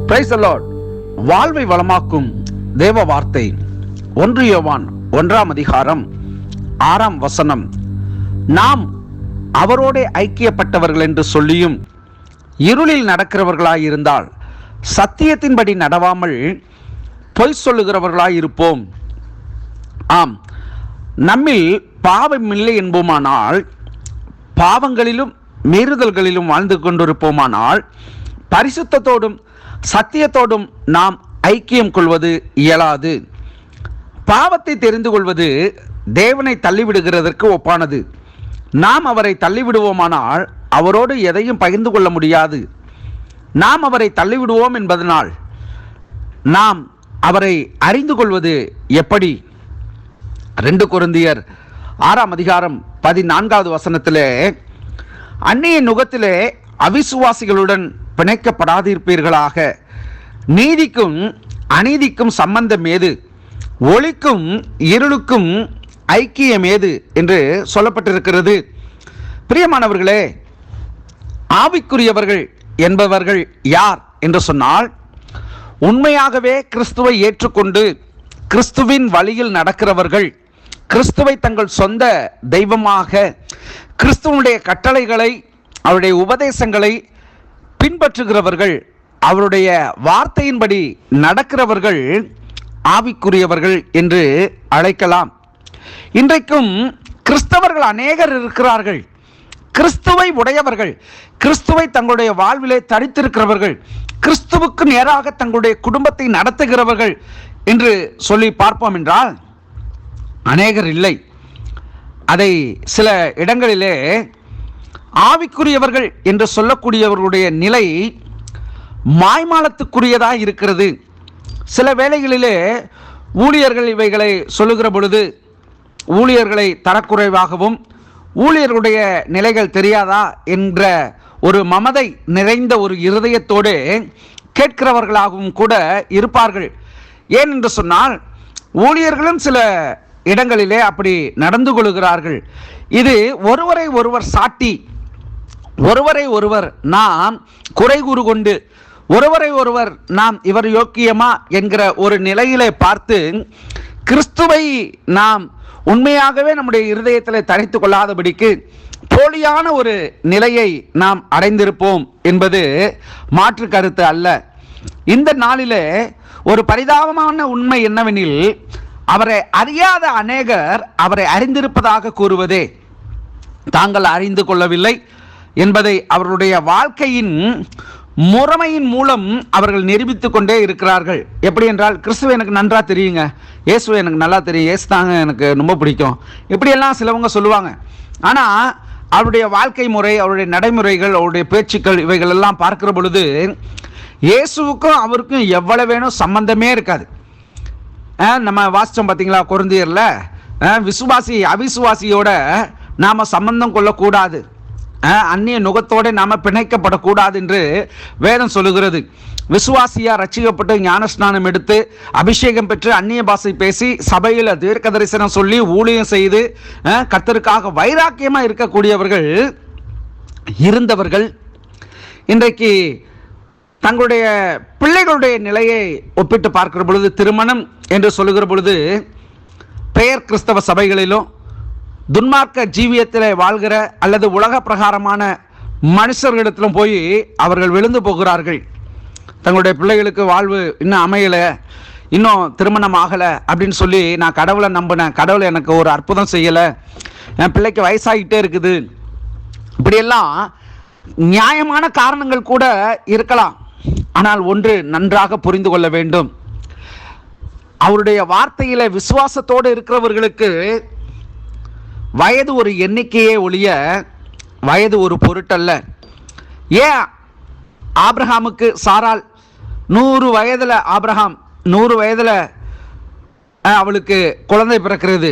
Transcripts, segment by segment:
Praise the Lord. வாழ்வை வளமாக்கும் தேவ வார்த்தை 1 யோவான் 1ஆம் அதிகாரம் 6ஆம் வசனம். நாம் அவரோடு ஐக்கியப்பட்டவர்கள் என்று சொல்லியும் இருளில் நடக்கிறவர்களாயிருந்தால் சத்தியத்தின்படி நடவாமல் பொய் சொல்லுகிறவர்களாயிருப்போம். ஆம், நம்மில் பாவமில்லை என்போமானால், பாவங்களிலும் மீறுதல்களிலும் வாழ்ந்து கொண்டிருப்போமானால், பரிசுத்தத்தோடும் சத்தியத்தோடும் நாம் ஐக்கியம் கொள்வது இயலாது. பாவத்தை தெரிந்து கொள்வது தேவனை தள்ளிவிடுகிறதற்கு ஒப்பானது. நாம் அவரை தள்ளிவிடுவோமானால் அவரோடு எதையும் பகிர்ந்து கொள்ள முடியாது. நாம் அவரை தள்ளிவிடுவோம் என்பதனால் நாம் அவரை அறிந்து கொள்வது எப்படி? 2 கொரிந்தியர் 6ஆம் அதிகாரம் 14வது வசனத்திலே, அந்நிய நுகத்திலே அவிசுவாசிகளுடன் பிணைக்கப்படாதிருப்பீர்களாக. நீதிக்கும் அநீதிக்கும் சம்பந்தம் ஏது? ஒளிக்கும் இருளுக்கும் ஐக்கியம் ஏது என்று சொல்லப்பட்டிருக்கிறது. பிரியமானவர்களே, ஆவிக்குரியவர்கள் என்பவர்கள் யார் என்று சொன்னால், உண்மையாகவே கிறிஸ்துவை ஏற்றுக்கொண்டு கிறிஸ்துவின் வழியில் நடக்கிறவர்கள், கிறிஸ்துவை தங்கள் சொந்த தெய்வமாக, கிறிஸ்துவனுடைய கட்டளைகளை, அவருடைய உபதேசங்களை பின்பற்றுகிறவர்கள், அவருடைய வார்த்தையின்படி நடக்கிறவர்கள் ஆவிக்குரியவர்கள் என்று அழைக்கலாம். இன்றைக்கும் கிறிஸ்தவர்கள் அநேகர் இருக்கிறார்கள். கிறிஸ்துவை உடையவர்கள், கிறிஸ்துவை தங்களுடைய வாழ்விலே தரித்திருக்கிறவர்கள், கிறிஸ்துவுக்கு நேராக தங்களுடைய குடும்பத்தை நடத்துகிறவர்கள் என்று சொல்லி பார்ப்போம் என்றால் அநேகர் இல்லை. அதை சில இடங்களிலே ஆவிக்குரியவர்கள் என்று சொல்லக்கூடியவர்களுடைய நிலை மாய்மாலத்துக்குரியதாக இருக்கிறது. சில வேளைகளிலே ஊழியர்கள் இவைகளை சொல்லுகிற பொழுது ஊழியர்களை தரக்குறைவாகவும், ஊழியர்களுடைய நிலைகள் தெரியாதா என்ற ஒரு மமதை நிறைந்த ஒரு இருதயத்தோடு கேட்கிறவர்களாகவும் கூட இருப்பார்கள். ஏன் என்று சொன்னால், ஊழியர்களும் சில இடங்களிலே அப்படி நடந்து கொள்கிறார்கள். இது ஒருவரை ஒருவர் சாட்டி, ஒருவரை ஒருவர் நாம் குறை கூறு கொண்டு, ஒருவரை ஒருவர் நாம் இவர் யோக்கியமா என்கிற ஒரு நிலையிலே பார்த்து கிறிஸ்துவை நாம் உண்மையாகவே நம்முடைய இருதயத்தில் தரித்து கொள்ளாதபடிக்கு போலியான ஒரு நிலையை நாம் அடைந்திருப்போம் என்பது மாற்று கருத்து அல்ல. இந்த நாளிலே ஒரு பரிதாபமான உண்மை என்னவெனில், அவரை அறியாத அநேகர் அவரை அறிந்திருப்பதாக கூறுவதே தாங்கள் அறிந்து கொள்ளவில்லை என்பதை அவர்களுடைய வாழ்க்கையின் முறைமையின் மூலம் அவர்கள் நிரூபித்து கொண்டே இருக்கிறார்கள். எப்படி என்றால், கிறிஸ்துவ எனக்கு நன்றா தெரியுங்க, இயேசுவை எனக்கு நல்லா தெரியும், இயேசு தாங்க எனக்கு ரொம்ப பிடிக்கும், இப்படியெல்லாம் சிலவங்க சொல்லுவாங்க. ஆனால் அவருடைய வாழ்க்கை முறை, அவருடைய நடைமுறைகள், அவருடைய பேச்சுக்கள் இவைகள் எல்லாம் பார்க்கிற பொழுது இயேசுவுக்கும் அவருக்கும் எவ்வளவு வேணும் சம்பந்தமே இருக்காது. நம்ம வாசித்தோம் பார்த்தீங்களா கொரிந்தியர்ல, விசுவாசி அவிசுவாசியோட நாம் சம்பந்தம் கொள்ளக்கூடாது, அந்நிய நுகத்தோடு நாம் பிணைக்கப்படக்கூடாது என்று வேதம் சொல்லுகிறது. விசுவாசியா ரட்சிக்கப்பட்டு ஞானஸ்நானம் எடுத்து அபிஷேகம் பெற்று அந்நிய பாஷை பேசி சபையில் தீர்க்க தரிசனம் சொல்லி ஊழியம் செய்து கர்த்தருக்காக வைராக்கியமாக இருக்கக்கூடியவர்கள் இருந்தவர்கள் இன்றைக்கு தங்களுடைய பிள்ளைகளுடைய நிலையை ஒப்பிட்டு பார்க்கிற பொழுது, திருமணம் என்று சொல்லுகிற பொழுது பெயர் கிறிஸ்தவ சபைகளிலும் துன்மார்க்க ஜீவியத்தில் வாழ்கிற அல்லது உலக பிரகாரமான மனுஷர்களிடத்திலும் போய் அவர்கள் விழுந்து போகிறார்கள். தங்களுடைய பிள்ளைகளுக்கு வாழ்வு இன்னும் அமையலை, இன்னும் திருமணம் ஆகலை அப்படின்னு சொல்லி, நான் கடவுளை நம்பினேன், கடவுளை எனக்கு ஒரு அற்புதம் செய்யலை, என் பிள்ளைக்கு வயசாகிட்டே இருக்குது, இப்படியெல்லாம் நியாயமான காரணங்கள் கூட இருக்கலாம். ஆனால் ஒன்று நன்றாக புரிந்து கொள்ள வேண்டும், அவருடைய வார்த்தையில விசுவாசத்தோடு இருக்கிறவர்களுக்கு வயது ஒரு எண்ணிக்கையே ஒழிய வயது ஒரு பொருட்டல்ல. ஏன் ஆபிரகாமுக்கு சாராள் 100 வயதில், ஆபிரகாம் 100 வயதில் அவளுக்கு குழந்தை பிறக்கிறது,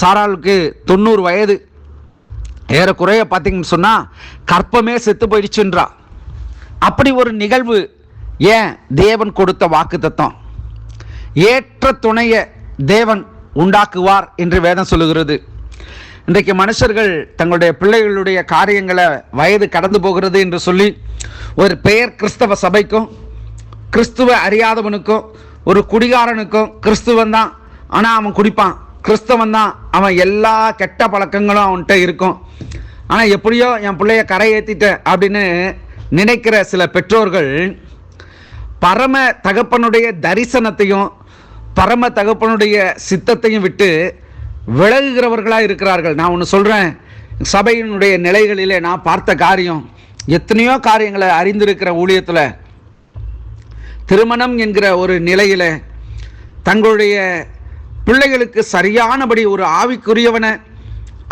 சாராளுக்கு 90 வயது, ஏறக்குறைய பார்த்தீங்கன்னு சொன்னால் கற்பமே செத்து போயிடுச்சுன்றா. அப்படி ஒரு நிகழ்வு. ஏன்? தேவன் கொடுத்த வாக்குத்தத்தம். ஏற்ற துணையை தேவன் உண்டாக்குவார் என்று வேதம் சொல்லுகிறது. இன்றைக்கு மனுஷர்கள் தங்களுடைய பிள்ளைகளுடைய காரியங்களை வயது கடந்து போகிறது என்று சொல்லி ஒரு பெயர் கிறிஸ்தவ சபைக்கும் கிறிஸ்துவ அறியாதவனுக்கும் ஒரு குடிகாரனுக்கும் கிறிஸ்துவன் தான், ஆனால் அவன் குடிப்பான். கிறிஸ்தவன் தான், அவன் எல்லா கெட்ட பழக்கங்களும் அவன்கிட்ட இருக்கும். ஆனால் எப்படியோ என் பிள்ளைய கரை ஏற்றிட்டேன் அப்படின்னு நினைக்கிற சில பெற்றோர்கள் பரம தகப்பனுடைய தரிசனத்தையும் பரம தகப்பனுடைய சித்தத்தையும் விட்டு விலகுகிறவர்களாக இருக்கிறார்கள். நான் ஒன்று சொல்கிறேன், சபையினுடைய நிலைகளிலே நான் பார்த்த காரியம், எத்தனையோ காரியங்களை அறிந்திருக்கிற ஊழியத்தில் திருமணம் என்கிற ஒரு நிலையில் தங்களுடைய பிள்ளைகளுக்கு சரியானபடி ஒரு ஆவிக்குரியவனை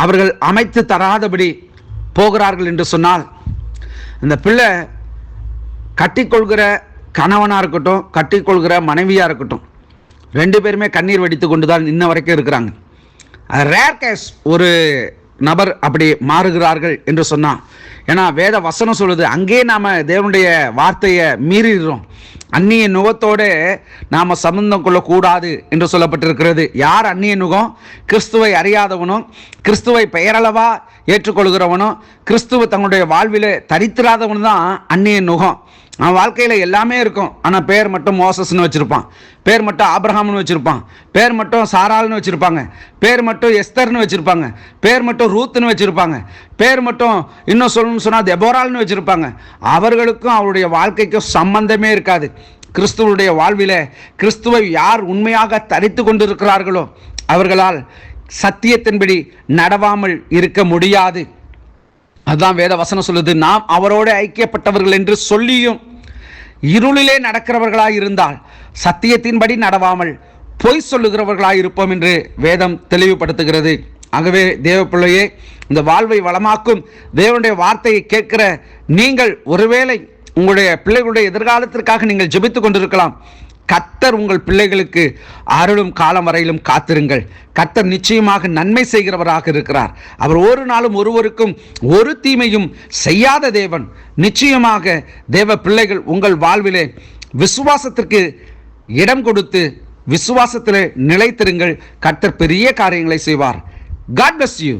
அவர்கள் அமைத்து தராதபடி போகிறார்கள் என்று சொன்னால், இந்த பிள்ளை கட்டிக்கொள்கிற கணவனாக இருக்கட்டும், கட்டிக்கொள்கிற மனைவியாக இருக்கட்டும், ரெண்டு பேருமே கண்ணீர் வடித்து கொண்டு தான் இன்ன வரைக்கும் இருக்கிறாங்க. ரேர் கேஸ் ஒரு நபர் அப்படி மாறுகிறார்கள் என்று சொன்னான். ஏன்னா வேத வசனம் சொல்லுது, அங்கே நாம் தேவனுடைய வார்த்தையை மீறிடுறோம். அந்நிய நுகத்தோடு நாம் சம்பந்தம் கொள்ளக்கூடாது என்று சொல்லப்பட்டிருக்கிறது. யார் அந்நிய நுகம்? கிறிஸ்துவை அறியாதவனும் கிறிஸ்துவை பெயரளவா ஏற்றுக்கொள்கிறவனும் கிறிஸ்துவ தங்களுடைய வாழ்வில் தரித்திராதவனும் தான் அந்நிய நுகம். அவன் வாழ்க்கையில் எல்லாமே இருக்கும், ஆனால் பேர் மட்டும் மோசஸ்ன்னு வச்சுருப்பான், பேர் மட்டும் ஆபிரகாம்னு வச்சுருப்பான், பேர் மட்டும் சாராள்னு வச்சுருப்பாங்க, பேர் மட்டும் எஸ்தர்னு வச்சுருப்பாங்க, பேர் மட்டும் ரூத்துன்னு வச்சுருப்பாங்க, பேர் மட்டும் இன்னும் சொல்லணும்னு சொன்னால் தெபோரால்னு வச்சுருப்பாங்க. அவர்களுக்கும் அவருடைய வாழ்க்கைக்கும் சம்பந்தமே இருக்காது. கிறிஸ்துவனுடைய வாழ்வில் கிறிஸ்துவை யார் உண்மையாக தரித்து கொண்டிருக்கிறார்களோ அவர்களால் சத்தியத்தின்படி நடவாமல் இருக்க முடியாது. அதுதான் வேத வசனம் சொல்லுது, நாம் அவரோடு ஐக்கியப்பட்டவர்கள் என்று சொல்லியும் இருளிலே நடக்கிறவர்களாய் இருந்தால் சத்தியத்தின்படி நடவாமல் பொய் சொல்லுகிறவர்களாய் இருப்போம் என்று வேதம் தெளிவுபடுத்துகிறது. ஆகவே தேவ பிள்ளையே, இந்த வாழ்வை வளமாக்கும் தேவனுடைய வார்த்தையை கேட்கிற நீங்கள் ஒருவேளை உங்களுடைய பிள்ளைகளுடைய எதிர்காலத்திற்காக நீங்கள் ஜெபித்துக் கொண்டிருக்கலாம். கர்த்தர் உங்கள் பிள்ளைகளுக்கு அருளும் காலம் வரையிலும் காத்திருங்கள். கர்த்தர் நிச்சயமாக நன்மை செய்கிறவராக இருக்கிறார். அவர் ஒரு நாளும் ஒருவருக்கும் ஒரு தீமையும் செய்யாத தேவன். நிச்சயமாக தேவ பிள்ளைகள் உங்கள் வாழ்விலே விசுவாசத்திற்கு இடம் கொடுத்து விசுவாசத்திலே நிலைத்திருங்கள். கர்த்தர் பெரிய காரியங்களை செய்வார். God bless you.